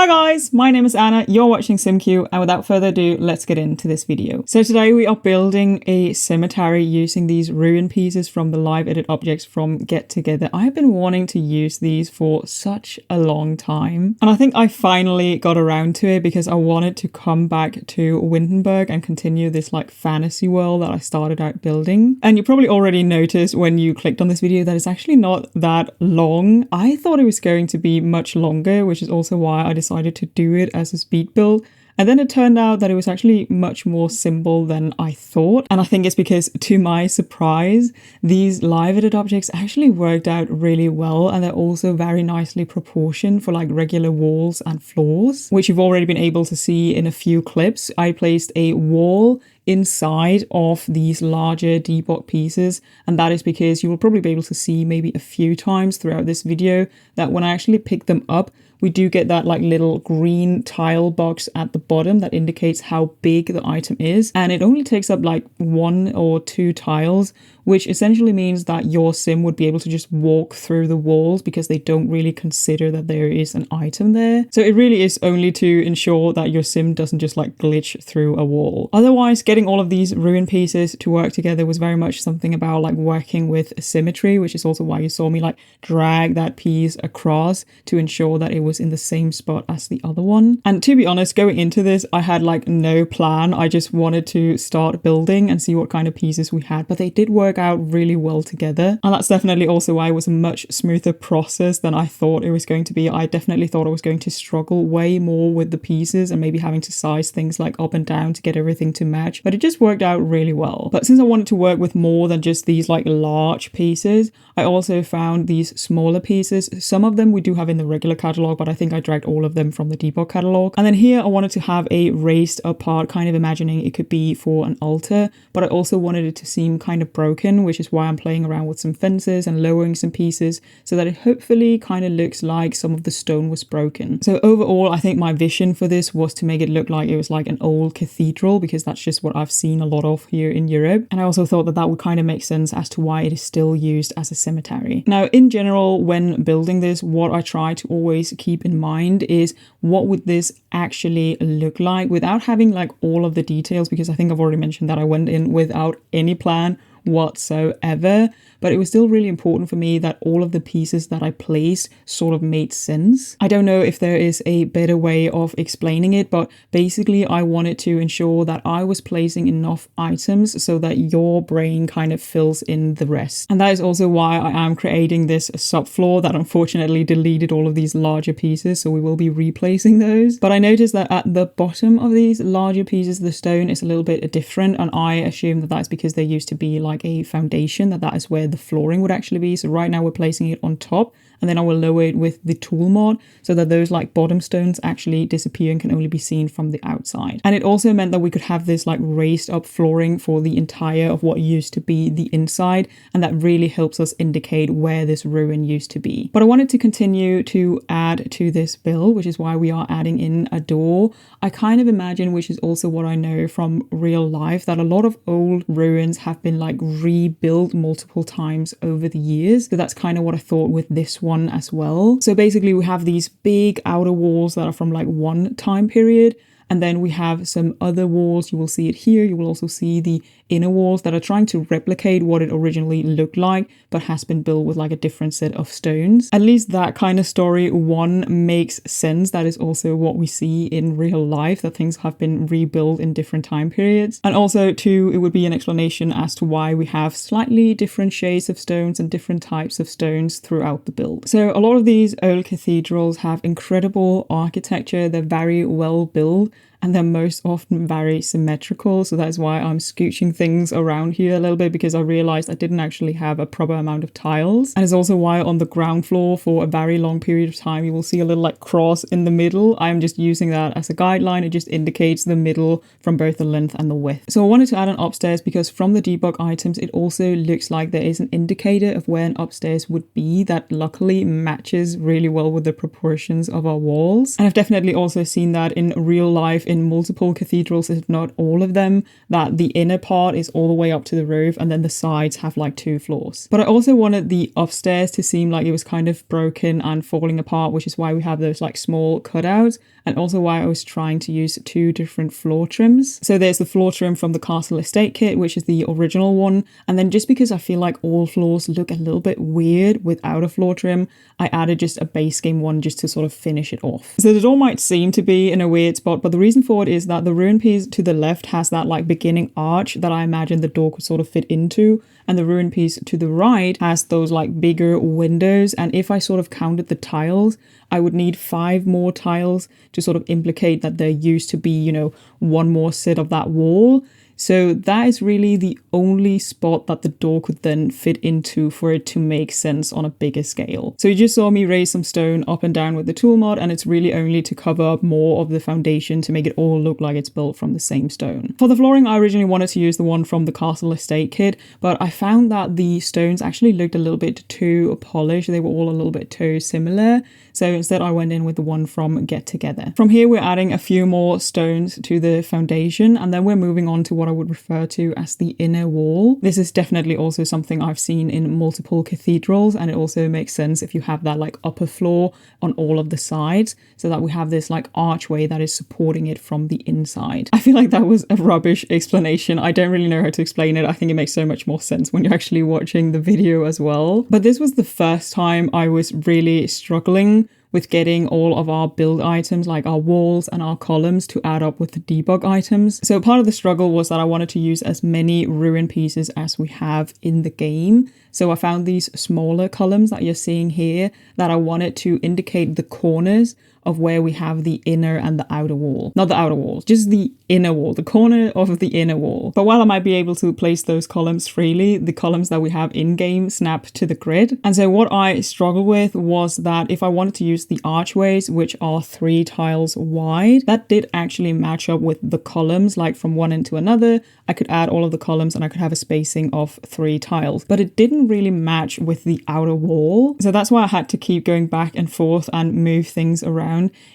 guys, my name is Anna, you're watching SimCue, and without further ado, let's get into this video. So today we are building a cemetery using these ruin pieces from the live edit objects from Get Together. I've been wanting to use these for such a long time, and I think I finally got around to it because I wanted to come back to Windenburg and continue this like fantasy world that I started out building. And you probably already noticed when you clicked on this video that it's actually not that long. I thought it was going to be much longer, which is also why I decided to do it as a speed build. And then it turned out that it was actually much more simple than I thought. And I think it's because, to my surprise, these live edit objects actually worked out really well. And they're also very nicely proportioned for like regular walls and floors, which you've already been able to see in a few clips. I placed a wall inside of these larger debug pieces, and that is because you will probably be able to see maybe a few times throughout this video that when I actually pick them up, we do get that like little green tile box at the bottom that indicates how big the item is, and it only takes up like 1 or 2 tiles, which essentially means that your sim would be able to just walk through the walls because they don't really consider that there is an item there. So it really is only to ensure that your sim doesn't just like glitch through a wall. Otherwise, getting all of these ruin pieces to work together was very much something about like working with symmetry, which is also why you saw me like drag that piece across to ensure that it was in the same spot as the other one. And to be honest, going into this, I had like no plan. I just wanted to start building and see what kind of pieces we had, but they did work out really well together. And that's definitely also why it was a much smoother process than I thought it was going to be. I definitely thought I was going to struggle way more with the pieces and maybe having to size things like up and down to get everything to match, but it just worked out really well. But since I wanted to work with more than just these like large pieces, I also found these smaller pieces. Some of them we do have in the regular catalog, but I think I dragged all of them from the debug catalog. And then here I wanted to have a raised up part, kind of imagining it could be for an altar, but I also wanted it to seem kind of broken, which is why I'm playing around with some fences and lowering some pieces so that it hopefully kind of looks like some of the stone was broken. So overall, I think my vision for this was to make it look like it was like an old cathedral, because that's just what I've seen a lot of here in Europe. And I also thought that that would kind of make sense as to why it is still used as a cemetery. Now, in general, when building this, what I try to always keep in mind is what would this actually look like without having like all of the details, because I think I've already mentioned that I went in without any plan whatsoever, but it was still really important for me that all of the pieces that I placed sort of made sense. I don't know if there is a better way of explaining it, but basically I wanted to ensure that I was placing enough items so that your brain kind of fills in the rest. And that is also why I am creating this subfloor that unfortunately deleted all of these larger pieces, so we will be replacing those. But I noticed that at the bottom of these larger pieces, the stone is a little bit different, and I assume that that's because there used to be like a foundation, that is where the flooring would actually be. So right now we're placing it on top, and then I will lower it with the tool mod so that those like bottom stones actually disappear and can only be seen from the outside. And it also meant that we could have this like raised up flooring for the entire of what used to be the inside, and that really helps us indicate where this ruin used to be. But I wanted to continue to add to this build, which is why we are adding in a door. I kind of imagine, which is also what I know from real life, that a lot of old ruins have been like rebuilt multiple times over the years. So that's kind of what I thought with this one as well. So basically we have these big outer walls that are from like one time period, and then we have some other walls. You will see it here. You will also see the inner walls that are trying to replicate what it originally looked like, but has been built with like a different set of stones. At least that kind of story, one, makes sense. That is also what we see in real life, that things have been rebuilt in different time periods. And also two, it would be an explanation as to why we have slightly different shades of stones and different types of stones throughout the build. So a lot of these old cathedrals have incredible architecture. They're very well built, and they're most often very symmetrical. So that's why I'm scooching things around here a little bit, because I realized I didn't actually have a proper amount of tiles. And it's also why on the ground floor for a very long period of time, you will see a little like cross in the middle. I'm just using that as a guideline. It just indicates the middle from both the length and the width. So I wanted to add an upstairs because from the debug items, it also looks like there is an indicator of where an upstairs would be that luckily matches really well with the proportions of our walls. And I've definitely also seen that in real life in multiple cathedrals, if not all of them, that the inner part part is all the way up to the roof, and then the sides have like 2 floors. But I also wanted the upstairs to seem like it was kind of broken and falling apart, which is why we have those like small cutouts, and also why I was trying to use 2 different floor trims. So there's the floor trim from the Castle Estate kit, which is the original one, and then just because I feel like all floors look a little bit weird without a floor trim, I added just a base game one just to sort of finish it off. So the door might seem to be in a weird spot, but the reason for it is that the ruin piece to the left has that like beginning arch that I imagine the door could sort of fit into, and the ruin piece to the right has those like bigger windows, and if I sort of counted the tiles, I would need 5 more tiles to sort of implicate that there used to be, you know, 1 more set of that wall. So that is really the only spot that the door could then fit into for it to make sense on a bigger scale. So you just saw me raise some stone up and down with the tool mod, and it's really only to cover up more of the foundation to make it all look like it's built from the same stone. For the flooring, I originally wanted to use the one from the Castle Estate kit, but I found that the stones actually looked a little bit too polished. They were all a little bit too similar. So instead I went in with the one from Get Together. From here, we're adding a few more stones to the foundation, and then we're moving on to what I would refer to as the inner wall. This is definitely also something I've seen in multiple cathedrals, and it also makes sense if you have that like upper floor on all of the sides, so that we have this like archway that is supporting it from the inside. I feel like that was a rubbish explanation. I don't really know how to explain it. I think it makes so much more sense when you're actually watching the video as well. But this was the first time I was really struggling with getting all of our build items, like our walls and our columns, to add up with the debug items. So part of the struggle was that I wanted to use as many ruin pieces as we have in the game. So I found these smaller columns that you're seeing here that I wanted to indicate the corners of where we have the inner and the outer wall. Not the outer wall, just the inner wall, the corner of the inner wall. But while I might be able to place those columns freely, the columns that we have in-game snap to the grid. And so what I struggled with was that if I wanted to use the archways, which are 3 tiles wide, that did actually match up with the columns, like from one end to another. I could add all of the columns and I could have a spacing of 3 tiles, but it didn't really match with the outer wall. So that's why I had to keep going back and forth and move things around.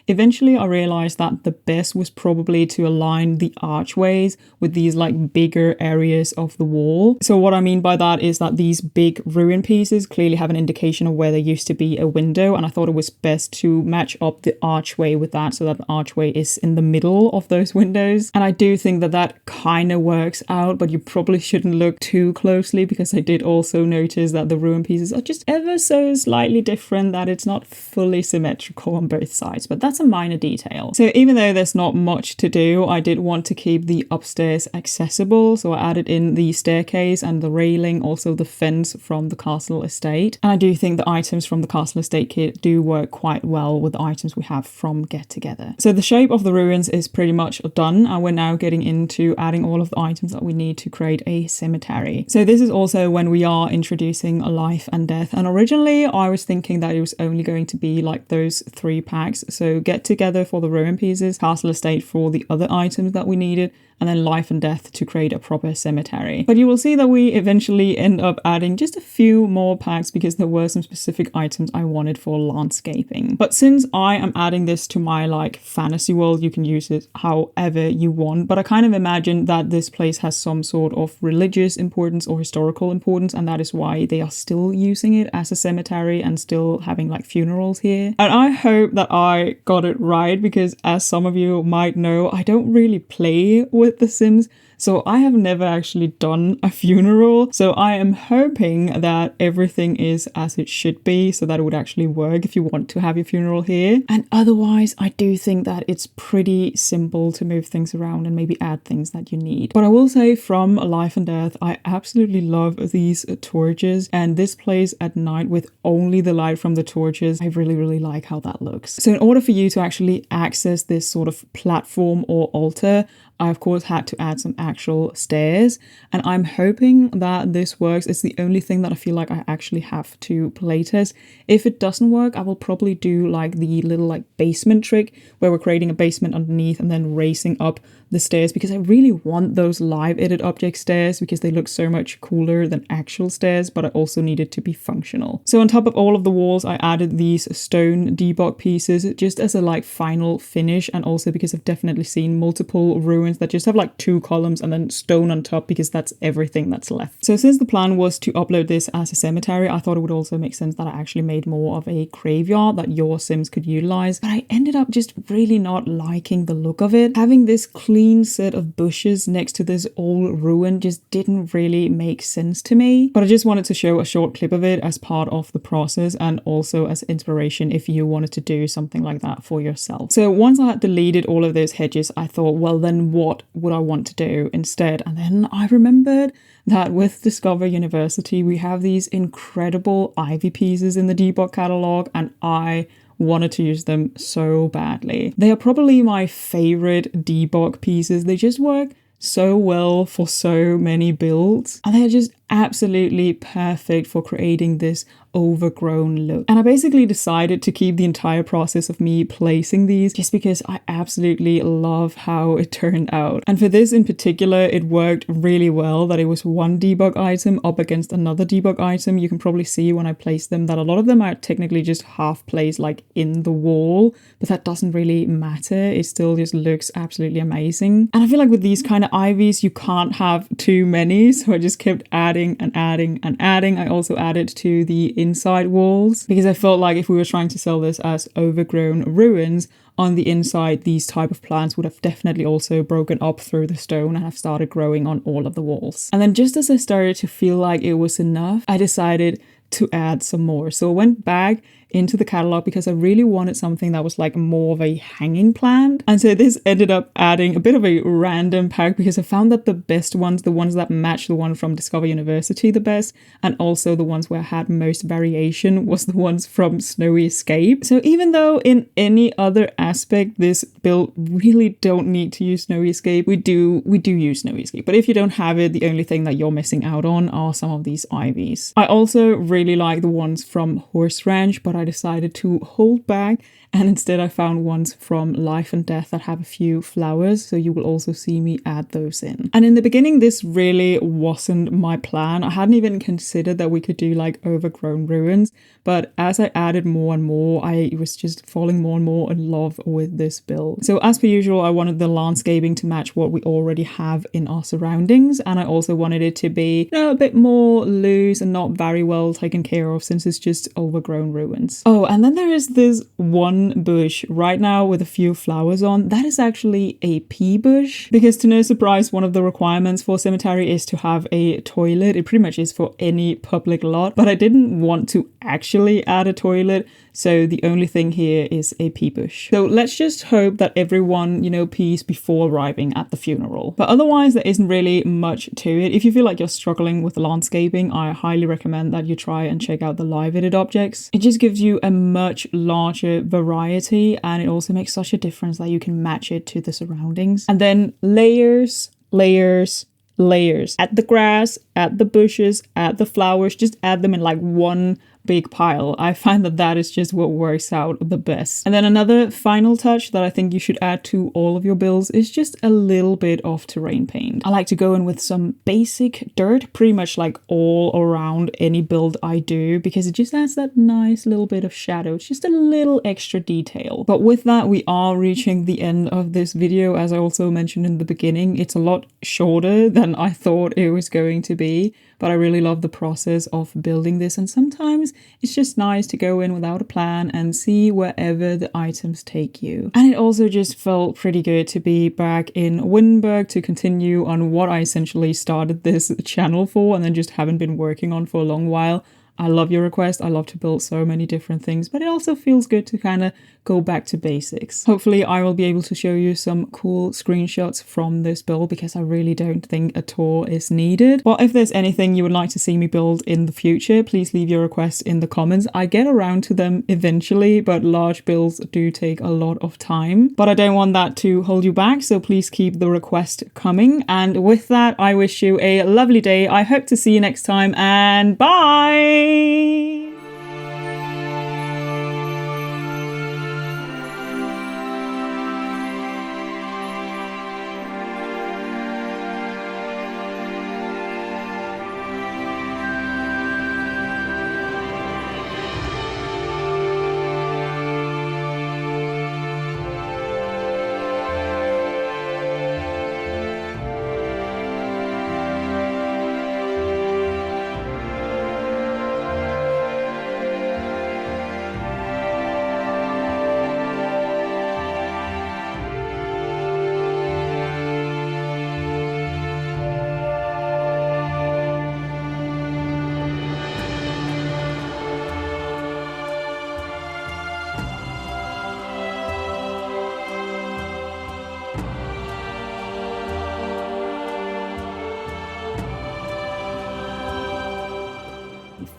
Eventually I realized that the best was probably to align the archways with these like bigger areas of the wall. So what I mean by that is that these big ruin pieces clearly have an indication of where there used to be a window, and I thought it was best to match up the archway with that so that the archway is in the middle of those windows. And I do think that that kind of works out, but you probably shouldn't look too closely, because I did also notice that the ruin pieces are just ever so slightly different, that it's not fully symmetrical on both sides, but that's a minor detail. So even though there's not much to do, I did want to keep the upstairs accessible, so I added in the staircase and the railing, also the fence from the Castle Estate. And I do think the items from the Castle Estate kit do work quite well with the items we have from Get Together. So the shape of the ruins is pretty much done, and we're now getting into adding all of the items that we need to create a cemetery. So this is also when we are introducing a life and death, and originally I was thinking that it was only going to be like those 3 packs. So Get Together for the ruin pieces, Castle Estate for the other items that we needed, and then life and death to create a proper cemetery. But you will see that we eventually end up adding just a few more packs because there were some specific items I wanted for landscaping. But since I am adding this to my like fantasy world, you can use it however you want. But I kind of imagine that this place has some sort of religious importance or historical importance, and that is why they are still using it as a cemetery and still having like funerals here. And I hope that I got it right, because as some of you might know, I don't really play with The Sims, so I have never actually done a funeral. So I am hoping that everything is as it should be, so that it would actually work if you want to have your funeral here. And otherwise, I do think that it's pretty simple to move things around and maybe add things that you need. But I will say, from Life and Death, I absolutely love these torches, and this place at night with only the light from the torches, I really like how that looks. So in order for you to actually access this sort of platform or altar, I of course had to add some actual stairs, and I'm hoping that this works. It's the only thing that I feel like I actually have to playtest. If it doesn't work, I will probably do like the little like basement trick where we're creating a basement underneath and then raising up the stairs, because I really want those live edit object stairs because they look so much cooler than actual stairs, but I also need it to be functional. So on top of all of the walls, I added these stone debug pieces just as a like final finish, and also because I've definitely seen multiple ruins that just have like 2 columns columns and then stone on top because that's everything that's left. So since the plan was to upload this as a cemetery, I thought it would also make sense that I actually made more of a graveyard that your Sims could utilize. But I ended up just really not liking the look of it. Having this clean set of bushes next to this old ruin just didn't really make sense to me. But I just wanted to show a short clip of it as part of the process and also as inspiration if you wanted to do something like that for yourself. So once I had deleted all of those hedges, I thought, well, then what would I want to do instead? And then I remembered that with Discover University, we have these incredible ivy pieces in the debug catalog, and I wanted to use them so badly. They are probably my favorite debug pieces. They just work so well for so many builds, and they're just absolutely perfect for creating this overgrown look. And I basically decided to keep the entire process of me placing these just because I absolutely love how it turned out. And for this in particular, it worked really well that it was one debug item up against another debug item. You can probably see when I place them that a lot of them are technically just half placed like in the wall, but that doesn't really matter. It still just looks absolutely amazing. And I feel like with these kind of ivies, you can't have too many, so I just kept adding and adding and adding. I also added to the inside walls because I felt like if we were trying to sell this as overgrown ruins, on the inside, these type of plants would have definitely also broken up through the stone and have started growing on all of the walls. And then just as I started to feel like it was enough, I decided to add some more. So I went back into the catalog because I really wanted something that was like more of a hanging plant. And so this ended up adding a bit of a random pack because I found that the best ones, the ones that match the one from Discover University the best, and also the ones where I had most variation, was the ones from Snowy Escape. So even though in any other aspect this build really don't need to use Snowy Escape, we do use Snowy Escape. But if you don't have it, the only thing that you're missing out on are some of these ivies. I also really like the ones from Horse Ranch, but I decided to hold back, and instead I found ones from Life and Death that have a few flowers, so you will also see me add those in. And in the beginning, this really wasn't my plan. I hadn't even considered that we could do like overgrown ruins, but as I added more and more, I was just falling more and more in love with this build. So as per usual, I wanted the landscaping to match what we already have in our surroundings, and I also wanted it to be, you know, a bit more loose and not very well taken care of since it's just overgrown ruins. Oh, and then there is this one bush right now with a few flowers on. That is actually a pea bush, because to no surprise, one of the requirements for cemetery is to have a toilet. It pretty much is for any public lot, but I didn't want to actually add a toilet, so the only thing here is a pea bush. So let's just hope that everyone, you know, pees before arriving at the funeral. But otherwise, there isn't really much to it. If you feel like you're struggling with landscaping, I highly recommend that you try and check out the live edit objects. It just gives you a much larger variety, and it also makes such a difference that you can match it to the surroundings. And then layers, layers, layers. Add the grass, add the bushes, add the flowers, just add them in like one big pile. I find that that is just what works out the best. And then another final touch that I think you should add to all of your builds is just a little bit of terrain paint. I like to go in with some basic dirt, pretty much like all around any build I do, because it just adds that nice little bit of shadow. It's just a little extra detail. But with that, we are reaching the end of this video. As I also mentioned in the beginning, it's a lot shorter than I thought it was going to be, but I really love the process of building this, and sometimes it's just nice to go in without a plan and see wherever the items take you. And it also just felt pretty good to be back in Windenburg to continue on what I essentially started this channel for and then just haven't been working on for a long while. I love your request. I love to build so many different things, but it also feels good to kind of go back to basics. Hopefully I will be able to show you some cool screenshots from this build, because I really don't think a tour is needed. But if there's anything you would like to see me build in the future, please leave your requests in the comments. I get around to them eventually, but large builds do take a lot of time. But I don't want that to hold you back, so please keep the request coming. And with that, I wish you a lovely day. I hope to see you next time, and bye!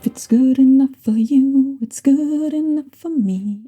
If it's good enough for you, it's good enough for me.